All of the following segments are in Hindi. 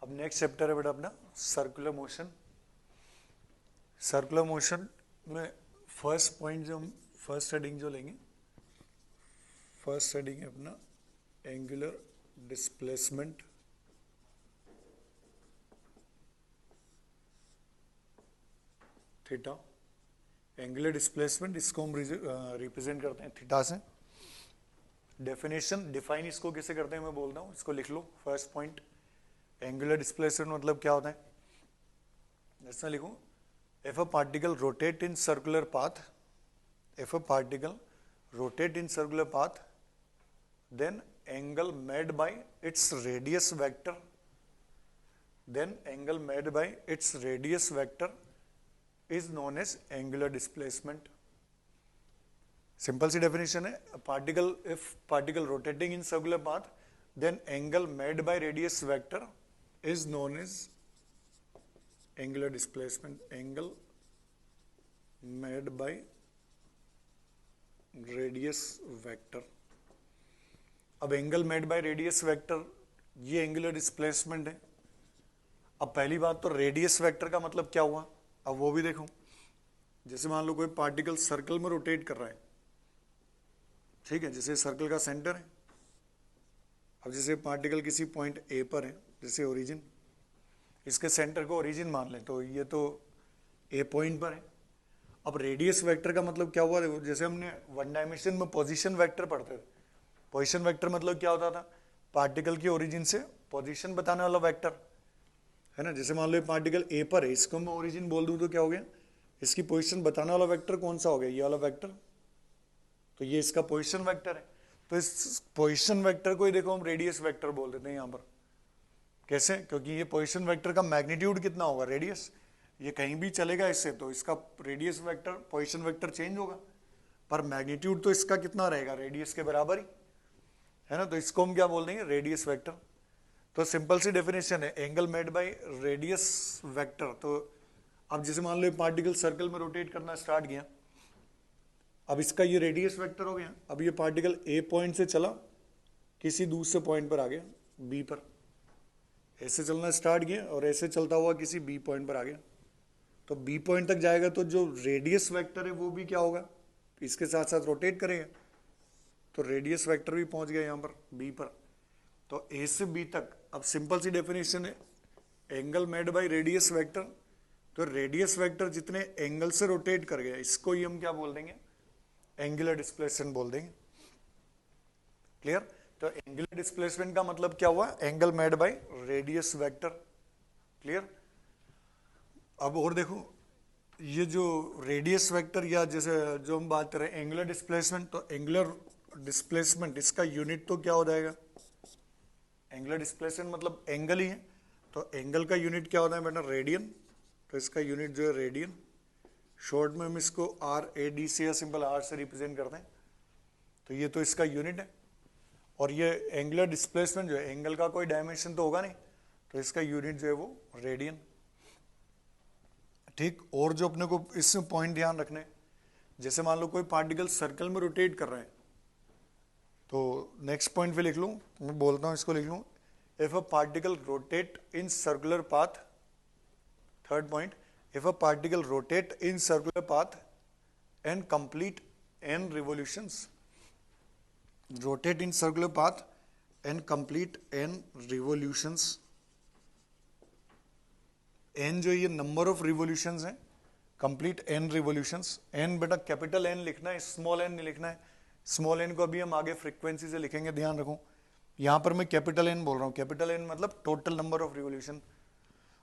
अब नेक्स्ट चैप्टर है बेटा अपना सर्कुलर मोशन। सर्कुलर मोशन में फर्स्ट पॉइंट जो हम फर्स्ट हेडिंग जो लेंगे, फर्स्ट हेडिंग है अपना angular displacement. Theta, angular displacement, इसको हम रिप्रेजेंट करते हैं थीटा से। डेफिनेशन, डिफाइन इसको कैसे करते हैं मैं बोलता हूँ, इसको लिख लो। फर्स्ट पॉइंट, एंगुलर डिस्प्लेसमेंट मतलब क्या होता है, जैसे लिखूं, if a particle rotate in circular path, if a particle rotate in circular path, then angle made by its radius vector, then angle made by its radius vector is known as angular displacement. Simple C definition है, particle, if particle rotating in circular path, then angle made by radius vector is known as angular displacement. Angle made by radius vector. अब angle made by radius vector, ये एंगुलर डिस्प्लेसमेंट है। अब पहली बात तो रेडियस वेक्टर का मतलब क्या हुआ, अब वो भी देखो। जैसे मान लो कोई पार्टिकल सर्कल में रोटेट कर रहा है, ठीक है, जैसे सर्कल का सेंटर है। अब जैसे पार्टिकल किसी पॉइंट ए पर है, जैसे ओरिजिन, इसके सेंटर को ओरिजिन मान लें, तो ये तो ए पॉइंट पर है। अब रेडियस वेक्टर का मतलब क्या हुआ, देखो, जैसे हमने वन डायमेंशन में पोजीशन वेक्टर पढ़ते थे। पोजीशन वेक्टर मतलब क्या होता था, पार्टिकल की ओरिजिन से पोजीशन बताने वाला वेक्टर, है ना। जैसे मान लो ये पार्टिकल ए पर है, इसको मैं ओरिजिन बोल दूं तो क्या हो गया, इसकी पोजीशन बताने वाला वेक्टर कौन सा हो गया, ये वाला वेक्टर। तो ये इसका पोजीशन वेक्टर है। तो इस पोजीशन वेक्टर को ही देखो हम रेडियस वेक्टर बोल देते हैं यहाँ पर। कैसे, क्योंकि ये पोजीशन वेक्टर का मैग्नीट्यूड कितना होगा, रेडियस, ये कहीं भी चलेगा इससे, तो इसका radius vector, position vector change होगा, पर मैग्नीट्यूड तो इसका कितना रहेगा, रेडियस के बराबर ही, है ना। तो इसको हम क्या बोल देंगे, रेडियस वेक्टर। तो सिंपल सी डेफिनेशन है, angle made by radius vector. तो अब जैसे मान लो पार्टिकल सर्कल में रोटेट करना स्टार्ट किया, अब इसका ये रेडियस वेक्टर हो गया। अब ये पार्टिकल ए पॉइंट से चला, किसी दूसरे पॉइंट पर आ गया बी पर, ऐसे चलना स्टार्ट किया और ऐसे चलता हुआ किसी बी पॉइंट पर आ गया, तो बी पॉइंट तक जाएगा, तो जो रेडियस वेक्टर है वो भी क्या होगा, इसके साथ साथ रोटेट करेगा, तो रेडियस वेक्टर भी पहुंच गया यहाँ पर बी पर। तो ए से बी तक, अब सिंपल सी डेफिनेशन है, angle made by radius vector. तो रेडियस वेक्टर जितने एंगल से रोटेट कर गया, इसको ही हम क्या बोल देंगे, एंगुलर डिस्प्लेसमेंट बोल देंगे। क्लियर। तो एंगुलर डिस्प्लेसमेंट का मतलब क्या हुआ, angle made by radius vector. Clear. अब और देखो, ये जो रेडियस वेक्टर या जैसे जो हम बात कर रहे हैं एंगुलर डिस्प्लेसमेंट, तो एंगुलर डिस्प्लेसमेंट इसका यूनिट तो क्या हो जाएगा, एंगुलर डिस्प्लेसमेंट मतलब एंगल ही है, तो एंगल का यूनिट क्या होता है बेटा, रेडियन। तो इसका यूनिट जो है रेडियन, शॉर्ट में हम इसको आर ए डी से या सिंपल आर से रिप्रेजेंट करते हैं। तो ये तो इसका यूनिट है, और ये एंगुलर डिस्प्लेसमेंट जो है, एंगल का कोई डायमेंशन तो होगा नहीं, तो इसका यूनिट जो है वो रेडियन। ठीक। और जो अपने को इसमें पॉइंट ध्यान रखने, जैसे मान लो कोई पार्टिकल सर्कल में रोटेट कर रहे हैं, तो नेक्स्ट पॉइंट पे लिख लूं, मैं बोलता हूं, इसको लिख लूं, if a particle rotate in circular path. Third point, if a particle rotate in circular path and complete N revolutions, rotate in circular path and complete N revolutions. N जो ये नंबर ऑफ रिवोल्यूशंस हैं, कंप्लीट एन रिवोल्यूशंस। एन बेटा कैपिटल एन लिखना है, स्मॉल एन नहीं लिखना है। स्मॉल एन को अभी हम आगे फ्रीक्वेंसी से लिखेंगे, ध्यान रखो। यहां पर मैं कैपिटल एन बोल रहा हूं, कैपिटल एन मतलब total number of revolution.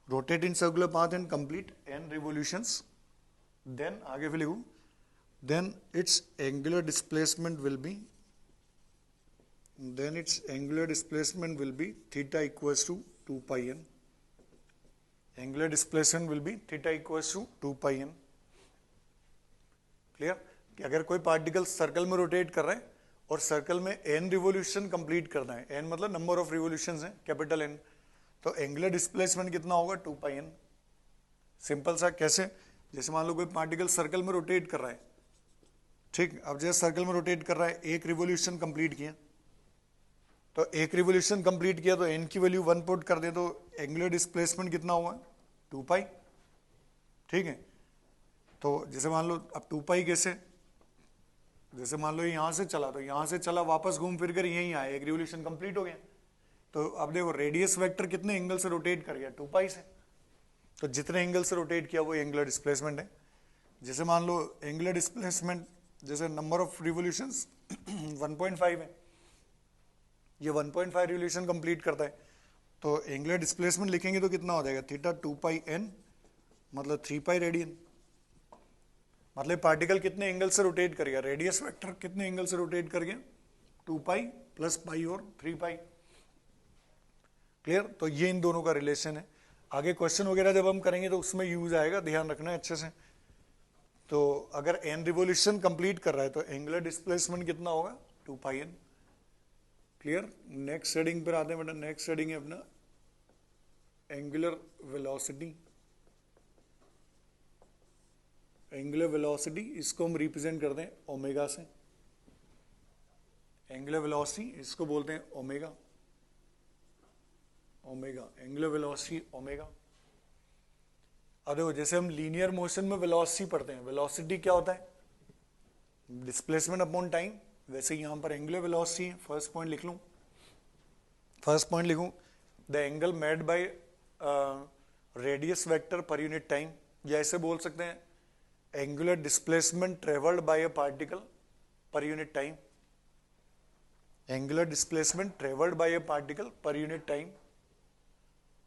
Rotate in circular path and complete N revolutions, then आगे फिर लिखूं, then its angular displacement will be, then its angular displacement will be theta equals to 2 pi n. Angular displacement will be theta equals to 2 pi n. Clear. कि अगर कोई पार्टिकल सर्कल में रोटेट कर रहा है और सर्कल में n रिवोल्यूशन कंप्लीट करना है, n मतलब नंबर ऑफ रिवोल्यूशंस हैं, कैपिटल N, तो एंगुलर डिस्प्लेसमेंट कितना होगा, 2 pi n। सिंपल सा, कैसे, जैसे मान लो कोई पार्टिकल सर्कल में रोटेट कर रहा है, ठीक। अब जैसे सर्कल में रोटेट कर रहा है, एक रिवोल्यूशन कंप्लीट किया, तो तो एक रिवोल्यूशन कंप्लीट किया तो एन की वैल्यू 1 पुट कर दे तो एंगुलर डिस्प्लेसमेंट कितना हुआ, 2 पाई। ठीक है, तो जैसे मान लो अब 2 पाई कैसे, जैसे मान लो यहां से चला तो यहां से चला वापस घूम फिर कर यहीं आया, एक रिवोल्यूशन कंप्लीट हो गया। तो अब देखो रेडियस वेक्टर कितने एंगल से रोटेट कर गया, 2 पाई से। तो जितने एंगल से रोटेट किया वो एंगुलर डिस्प्लेसमेंट है। जैसे मान लो एंगुलर डिस्प्लेसमेंट जैसे नंबर ऑफ रिवोल्यूशंस 1.5 है, ये 1.5 रिवोल्यूशन कंप्लीट करता है। तो एंगुलर डिस्प्लेसमेंट लिखेंगे तो कितना हो जाएगा, थीटा 2 पाई एन मतलब 3 पाई रेडियन। मतलब पार्टिकल कितने एंगल से रोटेट कर गया, रेडियस वेक्टर कितने एंगल से रोटेट कर गया, 2 पाई प्लस पाई और 3 पाई। क्लियर, तो ये इन दोनों का रिलेशन है। आगे क्वेश्चन वगैरह जब हम करेंगे तो उसमें यूज आएगा, ध्यान रखना है अच्छे से। तो अगर एन रिवोल्यूशन कंप्लीट कर रहा है तो एंगुलर डिस्प्लेसमेंट कितना होगा, 2 पाई एन। क्लियर, नेक्स्ट हेडिंग पर आते हैं बेटा। नेक्स्ट हेडिंग है अपना एंगुलर वेलोसिटी। एंगुलर वेलोसिटी इसको हम रिप्रेजेंट करते हैं ओमेगा से। एंगुलर वेलोसिटी इसको बोलते हैं omega, omega angular velocity omega. अब देखो जैसे हम लीनियर मोशन में वेलोसिटी पढ़ते हैं, वेलोसिटी क्या होता है, डिस्प्लेसमेंट अपॉन टाइम। वैसे यहां पर एंगुलर वेलोसिटी है। फर्स्ट पॉइंट लिख लूं, फर्स्ट पॉइंट लिखूं the angle made by radius vector per unit time, या ऐसे बोल सकते हैं angular displacement travelled by a particle per unit time. Angular displacement travelled by a particle per unit time,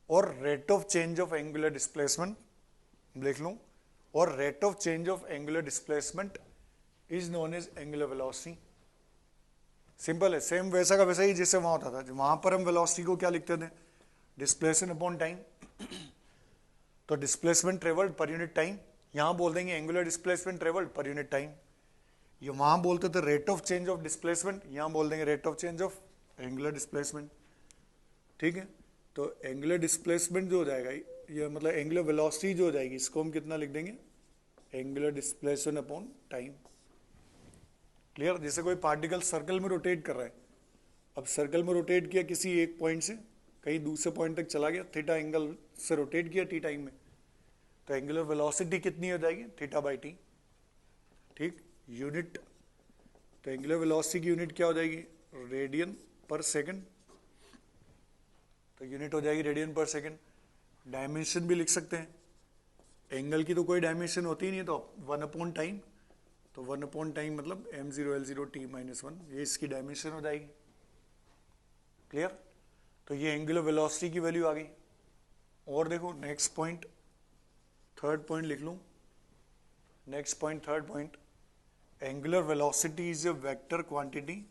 और rate of change of angular displacement लिख लूं, और rate of change of angular displacement is known as angular velocity. Simple है, सेम वैसा का वैसा ही जैसे वहां होता था। वहां पर हम वेलोसिटी को क्या लिखते थे, डिस्प्लेसमेंट अपॉन टाइम। तो डिस्प्लेसमेंट ट्रेवल्ड पर यूनिट टाइम, यहां बोल देंगे एंगुलर डिस्प्लेसमेंट ट्रेवल्ड पर यूनिट टाइम। ये वहां बोलते थे rate of change of displacement, यहां बोल देंगे rate of change of angular displacement. ठीक है, तो एंगुलर डिस्प्लेसमेंट जो हो जाएगा ये मतलब एंगुलर वेलोसिटी जो हो जाएगी, इसको हम कितना लिख देंगे, angular displacement upon time. Clear, जैसे कोई पार्टिकल सर्कल में रोटेट कर रहा है, अब सर्कल में रोटेट किया किसी एक पॉइंट से कहीं दूसरे पॉइंट तक चला गया, थीटा एंगल से रोटेट किया टी टाइम में, तो एंगुलर वेलोसिटी कितनी हो जाएगी, थीटा बाई टी। ठीक, यूनिट, तो एंगुलर वेलोसिटी की यूनिट क्या हो जाएगी, रेडियन पर सेकंड। तो यूनिट हो जाएगी रेडियन पर सेकंड। डायमेंशन भी लिख सकते हैं, एंगल की तो कोई डायमेंशन होती ही नहीं, तो 1 अपॉन टाइम, तो 1 अपॉन टाइम मतलब m0 L0 t माइनस 1, ये इसकी डायमेंशन हो जाएगी। क्लियर, तो ये एंगुलर वेलोसिटी की वैल्यू आ गई। और देखो नेक्स्ट पॉइंट, थर्ड पॉइंट लिख लूं, next point third point, angular velocity is a vector quantity.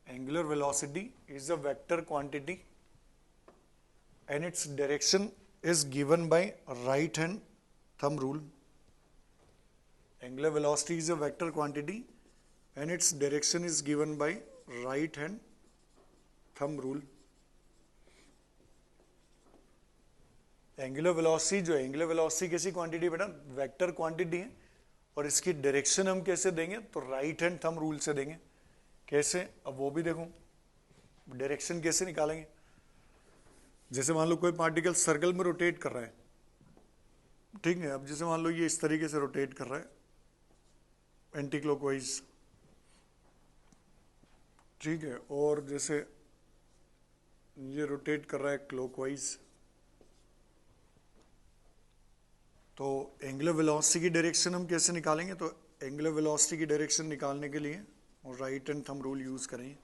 Angular velocity is a vector quantity and its direction is given by right hand thumb rule. Angular velocity is a vector quantity and its direction is given by right hand thumb rule. Angular velocity जो है, एंगुलर वेलोसिटी कैसी क्वांटिटी बेटा, वेक्टर क्वांटिटी है, और इसकी डायरेक्शन हम कैसे देंगे, तो राइट हैंड थंब रूल से देंगे। कैसे, अब वो भी देखो डायरेक्शन कैसे निकालेंगे। जैसे मान लो कोई पार्टिकल सर्कल में रोटेट कर रहा है, ठीक है, अब जैसे मान लो ये इस तरीके से रोटेट कर रहा है एंटी क्लॉकवाइज, ठीक है, और जैसे ये रोटेट कर रहा है क्लॉकवाइज, तो एंगुलर वेलोसिटी की डायरेक्शन हम कैसे निकालेंगे, तो एंगुलर वेलोसिटी की डायरेक्शन निकालने के लिए और right hand thumb rule use करेंगे।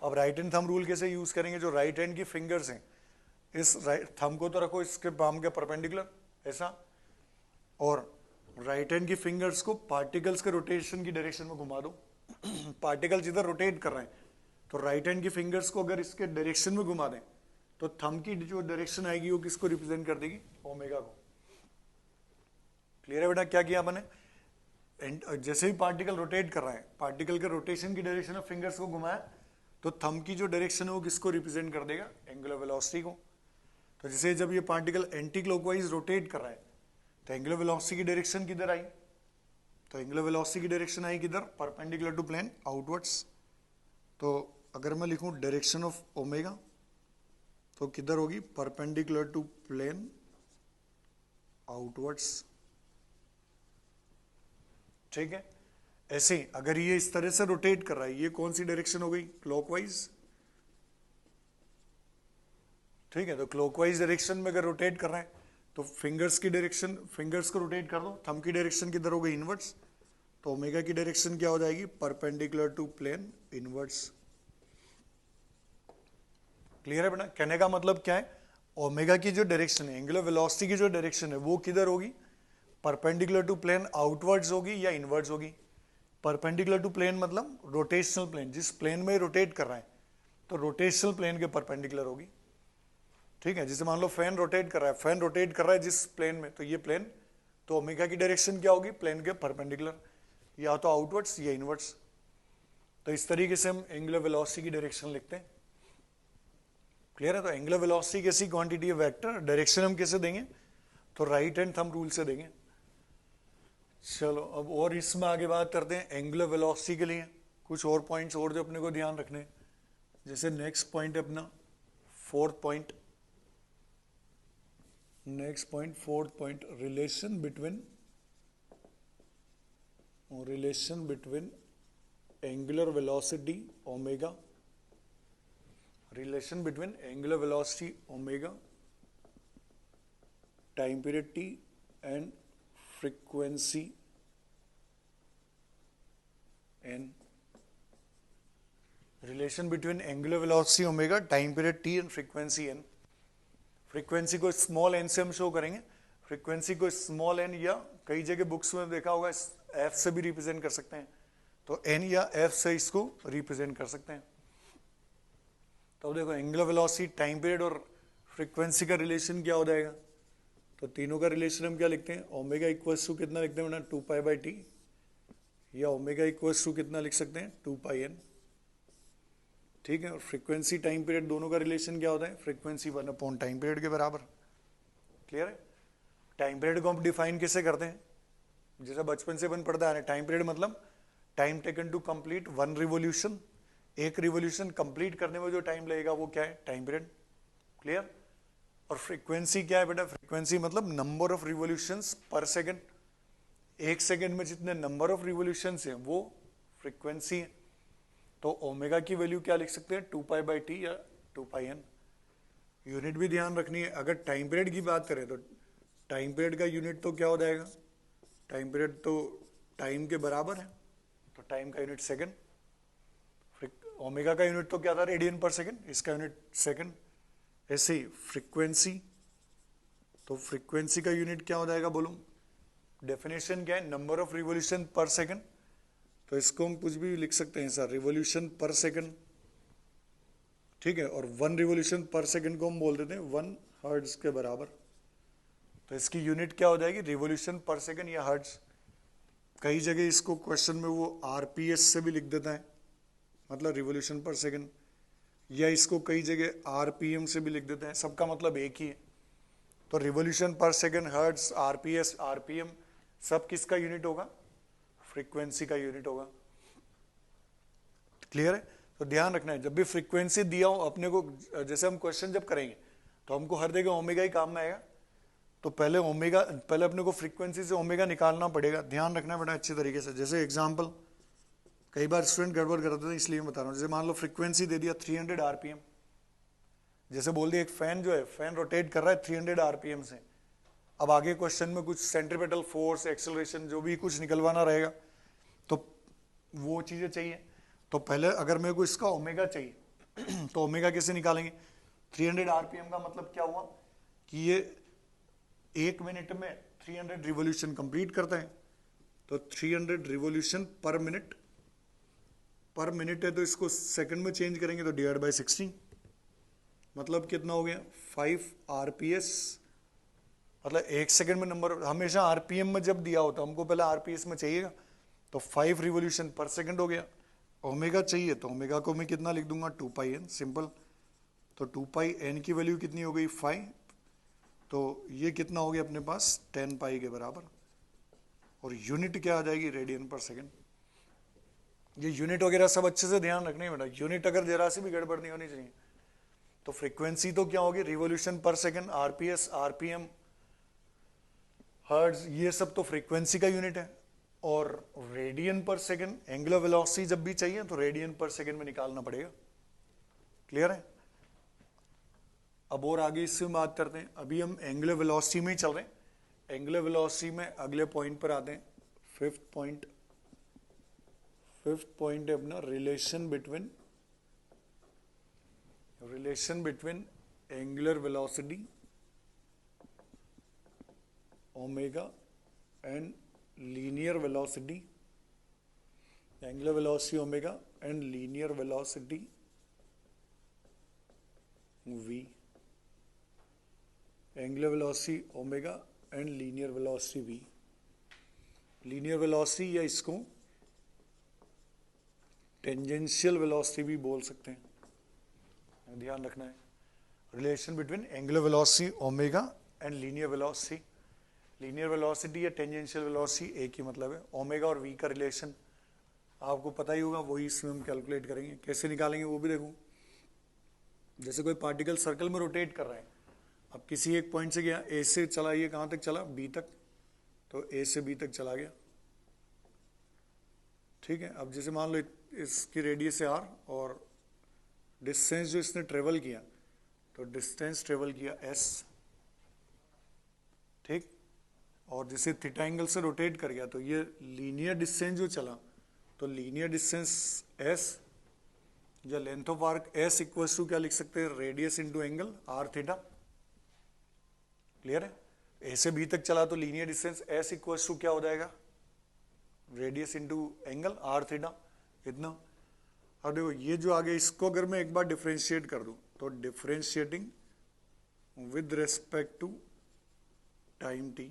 अब राइट हैंड थंब रूल कैसे यूज करेंगे, जो राइट हैंड की फिंगर्स हैं, इस थंब को तो रखो इसके पाम के परपेंडिकुलर ऐसा, और राइट हैंड की फिंगर्स को पार्टिकल्स के रोटेशन की डायरेक्शन में घुमा दो। पार्टिकल्स इधर रोटेट कर रहे हैं, तो राइट हैंड की फिंगर्स को अगर इसके डायरेक्शन में घुमा दें तो थंब की जो डायरेक्शन आएगी वो किसको रिप्रेजेंट कर देगी, ओमेगा को। क्लियर है बेटा, क्या किया आपने, जैसे ही पार्टिकल रोटेट कर रहा है, पार्टिकल के रोटेशन की डायरेक्शन में फिंगर्स को घुमाया, तो थंब की जो डायरेक्शन है वो किसको रिप्रेजेंट कर देगा, एंगुलर वेलोसिटी को। तो जैसे जब ये पार्टिकल एंटी क्लॉकवाइज रोटेट कर रहा है, तो एंगुलर वेलोसिटी की डायरेक्शन किधर आई, तो एंगुलर वेलोसिटी की डायरेक्शन आई किधर, परपेंडिकुलर टू प्लेन आउटवर्ड्स। तो अगर मैं लिखूं डायरेक्शन ऑफ ओमेगा तो किधर होगी, परपेंडिकुलर टू प्लेन आउटवर्ड्स। ठीक है, ऐसे ही अगर ये इस तरह से रोटेट कर रहा है, ये कौन सी डायरेक्शन हो गई, क्लॉकवाइज। ठीक है, तो क्लॉकवाइज डायरेक्शन में अगर रोटेट कर रहा है तो फिंगर्स की डायरेक्शन, फिंगर्स को रोटेट कर दो, थंब की डायरेक्शन किधर हो गई, इनवर्ड्स। तो ओमेगा की डायरेक्शन क्या हो जाएगी, perpendicular to plane inwards. Clear है बेटा, कहने का मतलब क्या है, ओमेगा की जो डायरेक्शन है, एंगुलर वेलोसिटी की जो डायरेक्शन है वो किधर होगी, परपेंडिकुलर टू प्लेन आउटवर्ड्स होगी या इनवर्ड्स होगी। परपेंडिकुलर टू प्लेन मतलब रोटेशनल प्लेन, जिस प्लेन में रोटेट कर रहा है तो रोटेशनल प्लेन के परपेंडिकुलर होगी। ठीक है, जैसे मान लो फैन रोटेट कर रहा है, फैन रोटेट कर रहा है जिस प्लेन में, तो ये प्लेन, तो ओमेगा की डायरेक्शन क्या होगी, प्लेन के परपेंडिकुलर, या तो आउटवर्ड्स या इनवर्ड्स। तो इस तरीके से हम एंगुलर वेलोसिटी की डायरेक्शन लिखते हैं। क्लियर है, तो एंगुलर वेलोसिटी कैसी क्वांटिटी है, वेक्टर, डायरेक्शन हम कैसे देंगे, तो राइट हैंड थंब रूल से देंगे। चलो अब और इसमें आगे बात करते हैं एंगुलर वेलोसिटी के लिए कुछ और पॉइंट्स और जो अपने को ध्यान रखने, जैसे नेक्स्ट पॉइंट अपना fourth point, fourth point, relation between angular velocity omega, relation between angular velocity omega, time period T and frequency n, relation between angular velocity omega, time period t and frequency n। Frequency को स्मॉल n से हम शो करेंगे, फ्रीक्वेंसी को स्मॉल n या कई जगह बुक्स में देखा होगा f से भी रिप्रेजेंट कर सकते हैं, तो n या f से इसको रिप्रेजेंट कर सकते हैं। तो देखो एंगुलर वेलोसिटी, टाइम पीरियड और फ्रीक्वेंसी का रिलेशन क्या हो जाएगा, तो तीनों का रिलेशन हम क्या लिखते हैं, ओमेगा इक्वल्स टू कितना लिखते हैं ना, 2π/t, या ओमेगा इक्वल्स टू कितना लिख सकते हैं, 2πn। ठीक है, और फ्रीक्वेंसी टाइम पीरियड दोनों का रिलेशन क्या होता है, फ्रीक्वेंसी 1/टाइम पीरियड के बराबर। क्लियर है, टाइम पीरियड को हम डिफाइन कैसे करते हैं, जैसे बचपन से बन पड़ता है, टाइम पीरियड मतलब time taken to complete one revolution, एक रिवोल्यूशन कंप्लीट करने में जो टाइम लगेगा वो क्या है, टाइम पीरियड। क्लियर, और फ्रीक्वेंसी क्या है बेटा, फ्रीक्वेंसी मतलब number of revolutions per second, एक सेकंड में जितने नंबर ऑफ रिवोल्यूशंस हैं वो फ्रीक्वेंसी है। तो ओमेगा की वैल्यू क्या लिख सकते हैं, 2π/t या 2πn। यूनिट भी ध्यान रखनी है, अगर टाइम पीरियड की बात करें तो टाइम पीरियड का यूनिट तो क्या हो जाएगा, टाइम पीरियड तो टाइम के बराबर है, तो टाइम का यूनिट सेकंड, ओमेगा का यूनिट तो क्या था, रेडियन पर सेकंड, इसका यूनिट सेकंड। ऐसे ही फ्रीक्वेंसी, तो फ्रीक्वेंसी का यूनिट क्या हो जाएगा बोलो, डेफिनेशन क्या है, number of revolution per second, तो इसको हम कुछ भी लिख सकते हैं सर, रिवोल्यूशन पर सेकंड। ठीक है, और वन रिवोल्यूशन पर सेकंड को हम बोल देते हैं 1 हर्ट्ज के बराबर, तो इसकी यूनिट क्या हो जाएगी, रिवोल्यूशन पर सेकंड या हर्ट्ज। कई जगह इसको क्वेश्चन में वो आरपीएस से भी लिख देता है, मतलब रिवोल्यूशन पर सेकंड, या इसको कई जगह आरपीएम से भी लिख देते हैं, सबका मतलब एक ही है। तो revolution per second, hertz, RPS, RPM, सब किसका यूनिट होगा, फ्रीक्वेंसी का यूनिट होगा। क्लियर है, तो ध्यान रखना है जब भी फ्रीक्वेंसी दिया हो अपने को, जैसे हम क्वेश्चन जब करेंगे तो हमको हर जगह ओमेगा ही काम में आएगा, तो पहले अपने को फ्रीक्वेंसी से ओमेगा निकालना पड़ेगा, ध्यान रखना बेटा अच्छे तरीके से। जैसे एग्जाम्पल, कई बार स्टूडेंट गड़बड़ करते थे इसलिए बता रहा हूँ, जैसे मान लो फ्रीक्वेंसी दे दिया 300 आरपीएम, जैसे बोल दिया एक फैन जो है, फैन रोटेट कर रहा है 300 आरपीएम से, अब आगे क्वेश्चन में कुछ सेंट्रीपेटल फोर्स, एक्सेलरेशन जो भी कुछ निकलवाना रहेगा तो वो चीजें चाहिए, तो पहले अगर मेरे को इसका ओमेगा चाहिए तो ओमेगा कैसे निकालेंगे, 300 आरपीएम का मतलब क्या हुआ कि ये 1 मिनट में 300 रिवोल्यूशन कंप्लीट करता है, तो 300 रिवोल्यूशन पर मिनट है, तो इसको सेकंड में चेंज करेंगे तो डिवाइड बाय 60, मतलब कितना हो गया 5 आरपीएस, मतलब एक सेकंड में नंबर, हमेशा आरपीएम में जब दिया होता हमको पहले आरपीएस में चाहिएगा, तो 5 रिवोल्यूशन पर सेकंड हो गया। ओमेगा चाहिए तो ओमेगा को मैं कितना लिख दूंगा, 2πn, सिंपल। तो 2πn की वैल्यू कितनी हो गई 5, तो ये कितना हो गया अपने पास 10π के बराबर, और यूनिट क्या आ जाएगी, रेडियन पर सेकंड। ये यूनिट वगैरह सब अच्छे से ध्यान रखने बेटा, यूनिट अगर जरा सी भी गड़बड़ नहीं होनी चाहिए। तो फ्रीक्वेंसी तो क्या होगी, रिवॉल्यूशन पर सेकंड, आरपीएस, आरपीएम, हर्ट्ज, ये सब तो फ्रीक्वेंसी का यूनिट है। और radian per second, angular velocity जब भी चाहिए तो रेडियन पर सेकंड में निकालना पड़ेगा। क्लियर है? अब और आगे इससे बात करते हैं। अभी हम एंगुलर वेलोसिटी में ही चल रहे हैं। एंगुलर वेलोसिटी में अगले पॉइंट पर आते हैं। फिफ्थ पॉइंट है अपना relation between angular velocity omega and linear velocity, angular velocity omega and linear velocity v, angular velocity omega and linear velocity v। Linear velocity या इसको टेंजेंशियल वेलोसिटी भी बोल सकते हैं, ध्यान रखना है। Relation between angular velocity omega and linear velocity. Linear velocity या टेंजेंशियल वेलोसिटी एक ही मतलब है। ओमेगा और v का रिलेशन आपको पता ही होगा, वही इसमें हम कैलकुलेट करेंगे। कैसे निकालेंगे वो भी देखो। जैसे कोई पार्टिकल सर्कल में रोटेट कर रहा है, अब किसी एक पॉइंट से गया, ए से चला, ये कहाँ तक चला, बी तक, तो ए से बी तक चला गया। ठीक है, अब जैसे मान लो इसकी रेडियस है r और डिस्टेंस जो इसने ट्रेवल किया, तो डिस्टेंस ट्रेवल किया s। ठीक, और जैसे थीटा एंगल से रोटेट कर गया, तो ये लीनियर डिस्टेंस जो चला, तो लीनियर डिस्टेंस s या length of arc s equals to क्या लिख सकते हैं, radius into angle r theta. Clear है? a से b तक चला तो linear distance s equals to क्या हो जाएगा, radius into angle r theta, इतना। अब देखो ये जो आगे, इसको अगर मैं एक बार डिफरेंशिएट कर दूं, तो differentiating with respect to time t,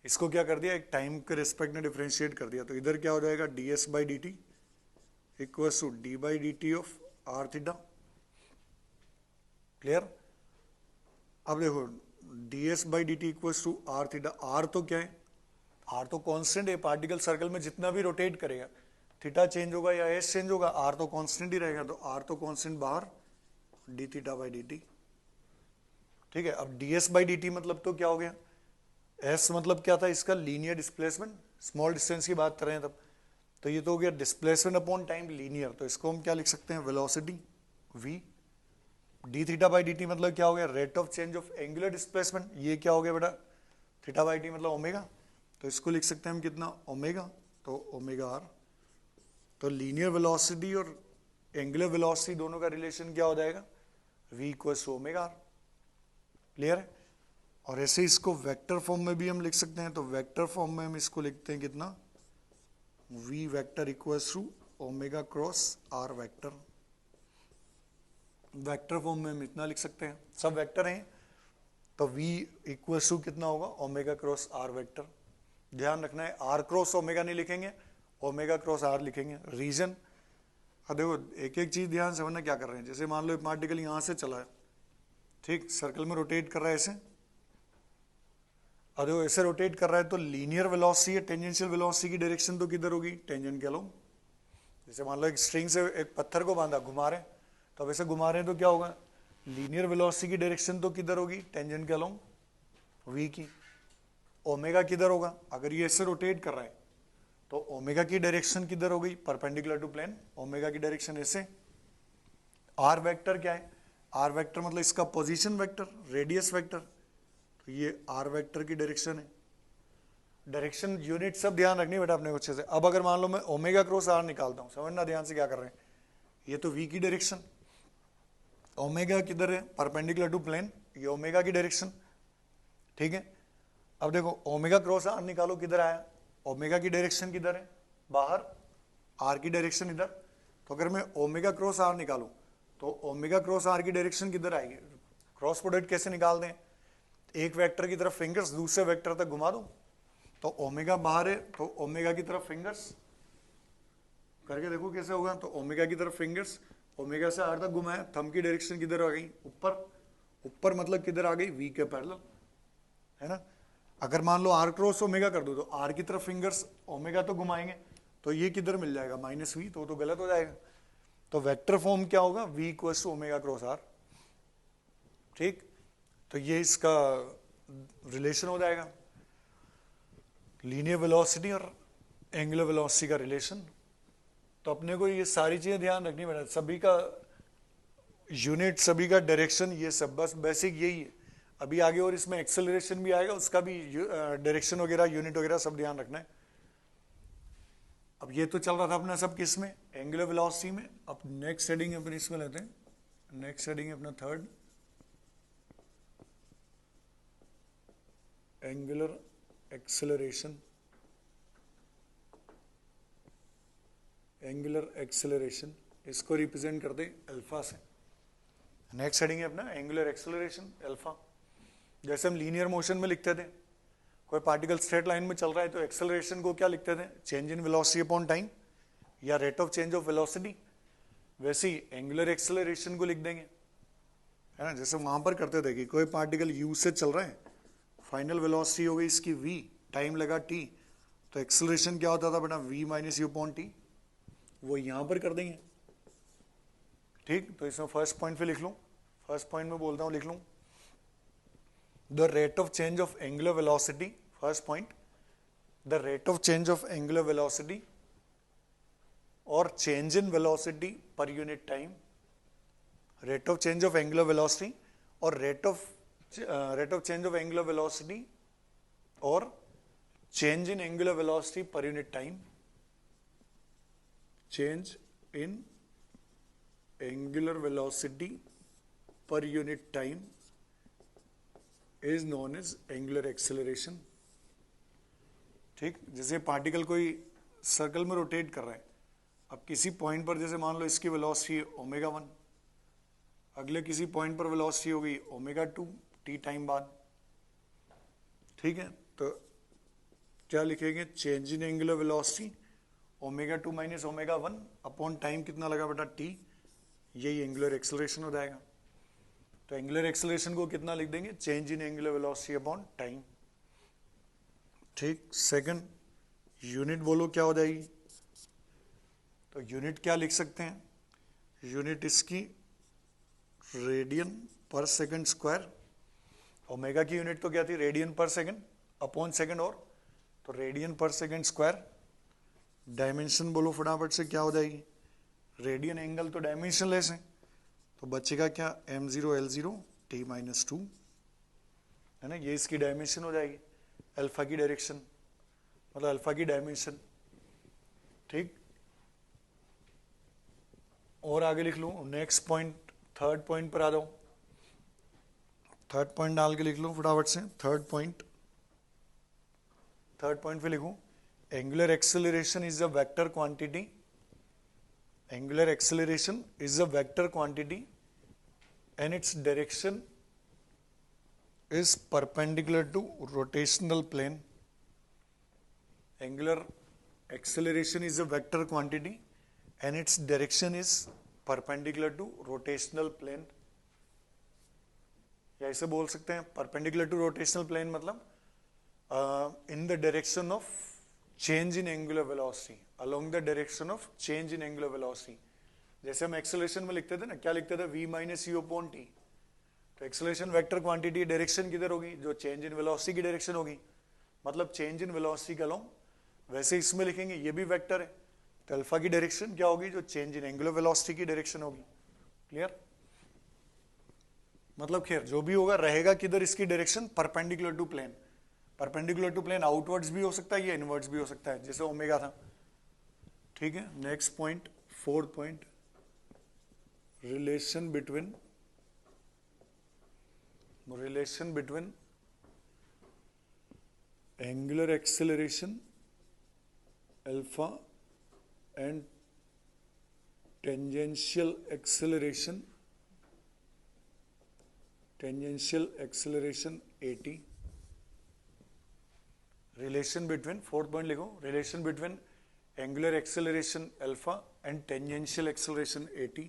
इसको क्या कर दिया, एक टाइम के रेस्पेक्ट में डिफरेंशिएट कर दिया, तो इधर क्या हो जाएगा, ds by D T equals to D by D T of R theta. Clear? अब देखो ds by D T equals to R theta. R तो क्या है, आर तो कांस्टेंट है। पार्टिकल सर्कल में जितना भी रोटेट करेगा, थीटा चेंज होगा या एस चेंज होगा, आर तो कांस्टेंट ही रहेगा। तो आर तो कांस्टेंट बाहर, D theta by D T. ठीक है, अब ds बाई डी टी मतलब तो क्या हो गया, s मतलब क्या था इसका, लीनियर डिस्प्लेसमेंट, स्मॉल डिस्टेंस की बात कर रहे हैं तब, तो ये तो हो गया डिस्प्लेसमेंट अपॉन टाइम लीनियर। तो इसको हम क्या लिख सकते हैं, velocity v। D theta by D T मतलब क्या हो गया, rate of change of angular displacement. ये क्या हो गया बेटा, थीटा बाई टी मतलब ओमेगा, तो इसको लिख सकते हैं हम कितना, ओमेगा, तो ओमेगा आर। तो लीनियर वेलोसिटी और एंगुलर वेलोसिटी दोनों का रिलेशन क्या हो जाएगा, v equals to omega R. Clear है? और ऐसे इसको वेक्टर फॉर्म में भी हम लिख सकते हैं। तो वेक्टर फॉर्म में हम इसको लिखते हैं कितना, v vector equals to omega cross R vector. Vector form में हम इतना लिख सकते हैं, सब वेक्टर हैं, तो v इक्वल्स टू कितना होगा, ओमेगा क्रॉस आर वेक्टर। ध्यान रखना है, आर क्रॉस ओमेगा नहीं लिखेंगे, ओमेगा क्रॉस आर लिखेंगे। रीजन, अब देखो एक एक चीज ध्यान से समझना क्या कर रहे हैं। जैसे मान लो एक पार्टिकल यहां से चला है, ठीक, सर्कल में रोटेट कर रहा है ऐसे, अब देखो ऐसे रोटेट कर रहा है, तो लीनियर वेलोसिटी या टेंजेंशियल वेलोसिटी की डायरेक्शन तो किधर होगी, टेंजेंट के अलोंग। जैसे मान लो एक स्ट्रिंग से एक पत्थर को बांधा, घुमा रहे हैं, तो अब ऐसे घुमा रहे हैं तो क्या होगा, लीनियर वेलोसिटी की डायरेक्शन तो किधर होगी, टेंजेंट के अलोंग, v की। ओमेगा किधर होगा, अगर ये ऐसे रोटेट कर रहा है तो ओमेगा की डायरेक्शन किधर हो गई, परपेंडिकुलर टू प्लेन, ओमेगा की डायरेक्शन ऐसे। आर वेक्टर क्या है, आर वेक्टर मतलब इसका पोजीशन वेक्टर, रेडियस वेक्टर, तो ये आर वेक्टर की डायरेक्शन है। डायरेक्शन यूनिट सब ध्यान रखनी बेटा अपने अच्छे से। अब अगर मान लो मैं ओमेगा क्रॉस आर निकालता हूं, समझना ध्यान से क्या कर रहे हैं, ये तो v की डायरेक्शन, ओमेगा किधर है, परपेंडिकुलर टू प्लेन, ये ओमेगा की डायरेक्शन। ठीक है, अब देखो ओमेगा क्रॉस आर निकालो, किधर आया, ओमेगा की डायरेक्शन किधर है, बाहर, आर की डायरेक्शन इधर। तो अगर मैं ओमेगा क्रॉस आर निकालूं, तो ओमेगा क्रॉस आर की डायरेक्शन किधर आएगी, क्रॉस प्रोडक्ट कैसे निकाल दें, एक वेक्टर की तरफ फिंगर्स, दूसरे वेक्टर तक घुमा दो, तो ओमेगा बाहर है, तो ओमेगा की तरफ फिंगर्स करके देखो कैसे होगा। तो ओमेगा की तरफ फिंगर्स, ओमेगा से आर तक घुमाया, थंब की डायरेक्शन किधर आ गई, ऊपर, ऊपर मतलब किधर आ गई, वी के पैरेलल, है ना। अगर मान लो आर क्रॉस ओमेगा कर दो, तो आर की तरफ फिंगर्स, ओमेगा तो घुमाएंगे, तो ये किधर मिल जाएगा माइनस वी, तो गलत हो जाएगा। तो वेक्टर फॉर्म क्या होगा, v equals to omega cross R. ठीक, तो ये इसका रिलेशन हो जाएगा, लीनियर वेलोसिटी और एंगुलर वेलोसिटी का रिलेशन। तो अपने को ये सारी चीजें ध्यान रखनी पड़ेगी, सभी का यूनिट, सभी का डायरेक्शन, ये सब बस बेसिक यही है। अभी आगे और इसमें एक्सेलरेशन भी आएगा, उसका भी डायरेक्शन वगैरह, यूनिट वगैरह सब ध्यान रखना है। अब ये तो चल रहा था अपना सब किस में, एंगुलर वेलोसिटी में। अब नेक्स्ट हेडिंग अपने इसमें लेते हैं, नेक्स्ट हेडिंग अपना third, angular acceleration. Angular acceleration इसको रिप्रेजेंट करते अल्फा से। नेक्स्ट हेडिंग है अपना एंगुलर एक्सेलरेशन अल्फा। जैसे हम लीनियर मोशन में लिखते थे, कोई पार्टिकल स्ट्रेट लाइन में चल रहा है तो एक्सेलरेशन को क्या लिखते थे, change in velocity upon time या rate of change of velocity. वैसे ही एंगुलर एक्सेलरेशन को लिख देंगे, है ना, जैसे वहां पर करते थे कि कोई पार्टिकल u से चल रहा है, फाइनल वेलोसिटी हो गई इसकी v, टाइम लगा t, तो एक्सेलरेशन क्या होता था बेटा, v minus you upon T, वो यहां पर कर देंगे। ठीक, तो इसमें फर्स्ट पॉइंट पे लिख लूं, फर्स्ट पॉइंट में बोलता हूं, लिख लूं the rate of change of angular velocity. First point, the rate of change of angular velocity और change in velocity per unit time. Rate of change of angular velocity और rate of change of angular velocity और change in angular velocity per unit time. Change in angular velocity per unit time is known as angular acceleration. ठीक, जैसे पार्टिकल कोई सर्कल में रोटेट कर रहा है, अब किसी पॉइंट पर जैसे मान लो इसकी वेलोसिटी ओमेगा 1, अगले किसी पॉइंट पर वेलोसिटी होगी ओमेगा 2 टी टाइम बाद। ठीक है, तो क्या लिखेंगे, change in angular velocity omega 2 minus omega 1 upon time कितना लगा बेटा टी, यही एंगुलर एक्सेलरेशन हो जाएगा। तो एंगुलर एक्सेलरेशन को कितना लिख देंगे, change in angular velocity upon time. ठीक, सेकंड यूनिट बोलो क्या हो जाएगी, तो यूनिट क्या लिख सकते हैं, यूनिट इसकी radian per second square. Omega की यूनिट तो क्या थी, radian per second upon second, और तो radian per second square. Dimension बोलो फटाफट से क्या हो जाएगी, रेडियन एंगल तो डायमेंशनलेस है, तो बचेगा क्या, m0 L0 t माइनस 2, है ना, ये इसकी डायमेंशन हो जाएगी, अल्फा की डायरेक्शन मतलब अल्फा की डायमेंशन। ठीक, और आगे लिख लूं, नेक्स्ट पॉइंट, थर्ड पॉइंट पर आ जाऊं, थर्ड पॉइंट डाल के लिख लूं फटाफट से। थर्ड पॉइंट पे लिखूं, angular acceleration is a vector quantity. Angular acceleration is a vector quantity and its direction is perpendicular to rotational plane. Angular acceleration is a vector quantity and its direction is perpendicular to rotational plane. या ऐसे बोल सकते हैं, perpendicular to rotational plane मतलब in the direction of change in angular velocity, along the direction of change in angular velocity. जैसे हम एक्सेलरेशन में लिखते थे ना, क्या लिखते थे, v minus you upon T. तो एक्सेलरेशन वेक्टर क्वांटिटी, डायरेक्शन किधर होगी, जो चेंज इन वेलोसिटी की डायरेक्शन होगी, मतलब चेंज इन वेलोसिटी के अलोंग। वैसे इसमें लिखेंगे ये भी वेक्टर है, तो अल्फा की डायरेक्शन क्या होगी, जो चेंज इन एंगुलर वेलोसिटी की डायरेक्शन होगी। क्लियर, मतलब खैर जो भी होगा रहेगा किधर, इसकी direction perpendicular to plane. Perpendicular to plane outwards भी हो सकता है या इनवर्ड्स भी हो सकता है, जैसे ओमेगा था। ठीक है, next point, fourth point, relation between angular acceleration alpha and tangential acceleration at। relation between, fourth point लिखो, relation between angular acceleration alpha and tangential acceleration at।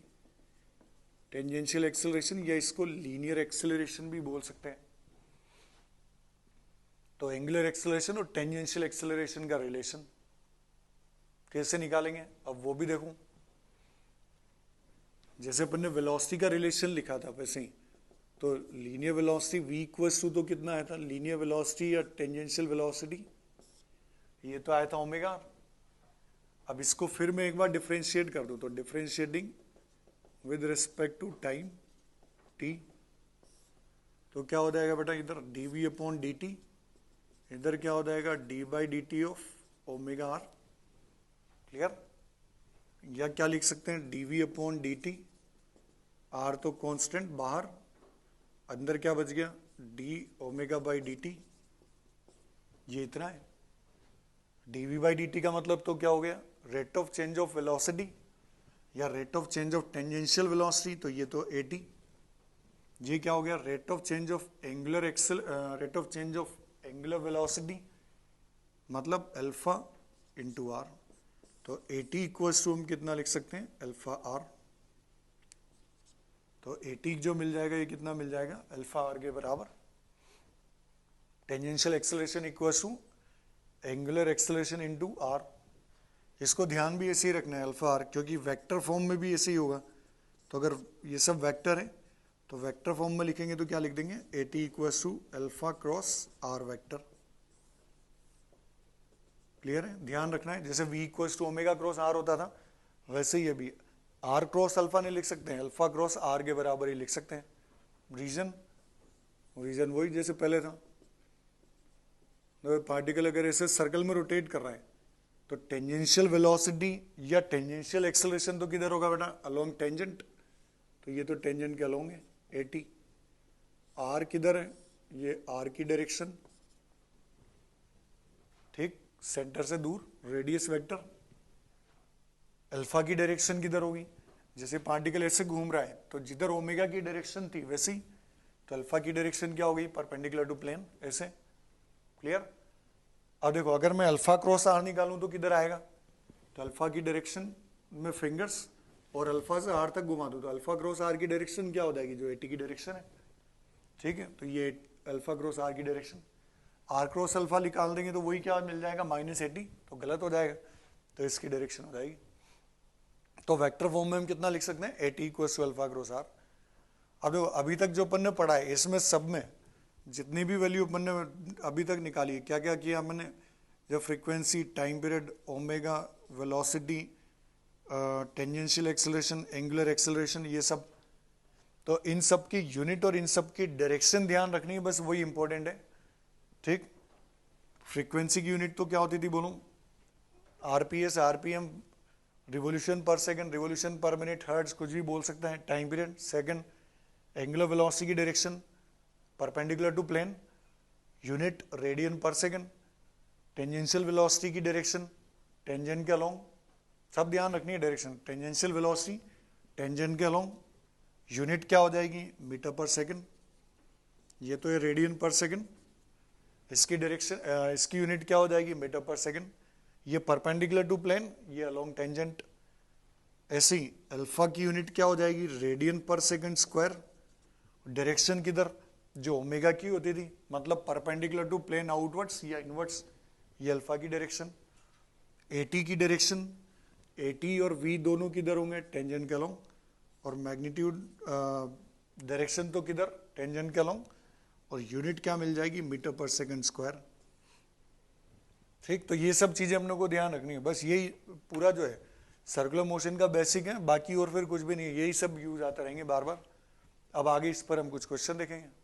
Tangential acceleration या इसको लीनियर एक्सेलरेशन भी बोल सकते हैं। तो एंगुलर एक्सेलरेशन और टेंजेंशियल एक्सेलरेशन का रिलेशन, कैसे निकालेंगे अब वो भी देखूं। जैसे अपन ने वेलोसिटी का रिलेशन लिखा था वैसे ही, तो linear velocity v equals to तो कितना आया था, लीनियर वेलोसिटी या टेंजेंशियल वेलोसिटी, ये तो आया था ओमेगा। अब इसको फिर मैं एक बार डिफरेंशिएट कर दूं, तो differentiating with respect to time t, तो क्या हो जाएगा बेटा, इधर dv अपॉन dt, इधर क्या हो जाएगा d by D T of omega R. Clear? या क्या लिख सकते हैं, dv upon D T, R तो कांस्टेंट बाहर, अंदर क्या बच गया, d omega by D T, ये इतना है। dv बाई डी टी का मतलब तो क्या हो गया, rate of change of velocity या rate of change of tangential velocity, तो ये तो at, ये क्या हो गया, rate of change of angular rate of change of angular velocity, मतलब अल्फा इंटू आर, तो at इक्वल्स टू हम कितना लिख सकते हैं, अल्फा आर। तो at जो मिल जाएगा ये कितना मिल जाएगा, अल्फा आर के बराबर। Tangential acceleration equals to angular acceleration into R. इसको ध्यान भी ऐसे ही रखना है अल्फा आर, क्योंकि वेक्टर फॉर्म में भी ऐसे ही होगा। तो अगर ये सब वेक्टर है तो वेक्टर फॉर्म में लिखेंगे तो क्या लिख देंगे, at equals to alpha cross R vector. Clear है? ध्यान रखना है, जैसे v equals to omega cross R होता था, वैसे ही अभी r क्रॉस अल्फा नहीं लिख सकते हैं, अल्फा क्रॉस आर के बराबर ही लिख सकते हैं। रीजन वही जैसे पहले था, पार्टिकल अगर ऐसे सर्कल में रोटेट कर रहा है तो टेंजेंशियल वेलोसिटी या टेंजेंशियल एक्सेलरेशन तो किधर होगा बेटा, अलोंग टेंजेंट, तो ये तो टेंजेंट के अलोंग है at। r किधर है, ये r की डायरेक्शन, ठीक, सेंटर से दूर, रेडियस वेक्टर। अल्फा की डायरेक्शन किधर होगी, जैसे पार्टिकल ऐसे घूम रहा है तो जिधर ओमेगा की डायरेक्शन थी वैसे ही, तो अल्फा की डायरेक्शन क्या होगी, परपेंडिकुलर टू प्लेन, ऐसे। क्लियर? अब देखो अगर मैं अल्फा क्रॉस आर निकालूं तो किधर आएगा, तो अल्फा की डायरेक्शन में फिंगर्स और अल्फा से आर तक घुमा दूं तो अल्फा क्रॉस आर की डायरेक्शन क्या हो जाएगी, जो at की डायरेक्शन है। ठीक है, तो ये अल्फा क्रॉस आर की डायरेक्शन, आर क्रॉस अल्फा निकाल देंगे तो वही क्या मिल जाएगा, -80, तो गलत हो जाएगा, तो इसकी डायरेक्शन हो जाएगी। तो वेक्टर फॉर्म में हम कितना लिख सकते हैं, at equals to alpha cross R. अब देखो अभी तक जो अपन ने पढ़ा है इसमें सब में जितनी भी वैल्यू अपन ने अभी तक निकाली है, क्या क्या किया हमने, जब frequency, time period, omega, velocity, tangential acceleration, angular acceleration, ये सब, तो इन सब की यूनिट और इन सब की डायरेक्शन ध्यान रखनी है, बस वही इंपॉर्टेंट है। ठीक, फ्रीक्वेंसी की यूनिट तो क्या होती थी बोलूं, RPS, RPM, revolution per second, revolution per minute, hertz, कुछ भी बोल सकते हैं। Time period, second, angular velocity की direction perpendicular to plane, unit radian per second, tangential velocity की डायरेक्शन टेंजेंट के अलोंग, सब ध्यान रखनी है डायरेक्शन, टेंजेंशियल वेलोसिटी टेंजेंट के अलोंग, यूनिट क्या हो जाएगी, मीटर पर सेकंड, ये तो है रेडियन पर सेकंड, इसकी डायरेक्शन, इसकी यूनिट क्या हो जाएगी, मीटर पर सेकंड, ये परपेंडिकुलर टू प्लेन, ये अलोंग टेंजेंट। ऐसे ही अल्फा की यूनिट क्या हो जाएगी, radian per second square, direction किधर, जो ओमेगा की होती थी, मतलब परपेंडिकुलर टू प्लेन आउटवर्ड्स या इनवर्ड्स, ये अल्फा की डायरेक्शन। at की डायरेक्शन, at और v दोनों किधर होंगे, टेंजेंट के अलोंग, और मैग्नीट्यूड डायरेक्शन तो किधर, टेंजेंट के अलोंग, और यूनिट क्या मिल जाएगी, मीटर पर सेकंड स्क्वायर। ठीक, तो ये सब चीजें हम लोग को ध्यान रखनी है, बस यही पूरा जो है सर्कुलर मोशन का बेसिक है, बाकी और फिर कुछ भी नहीं है, यही सब यूज आते रहेंगे बार बार। अब आगे इस पर हम कुछ क्वेश्चन देखेंगे।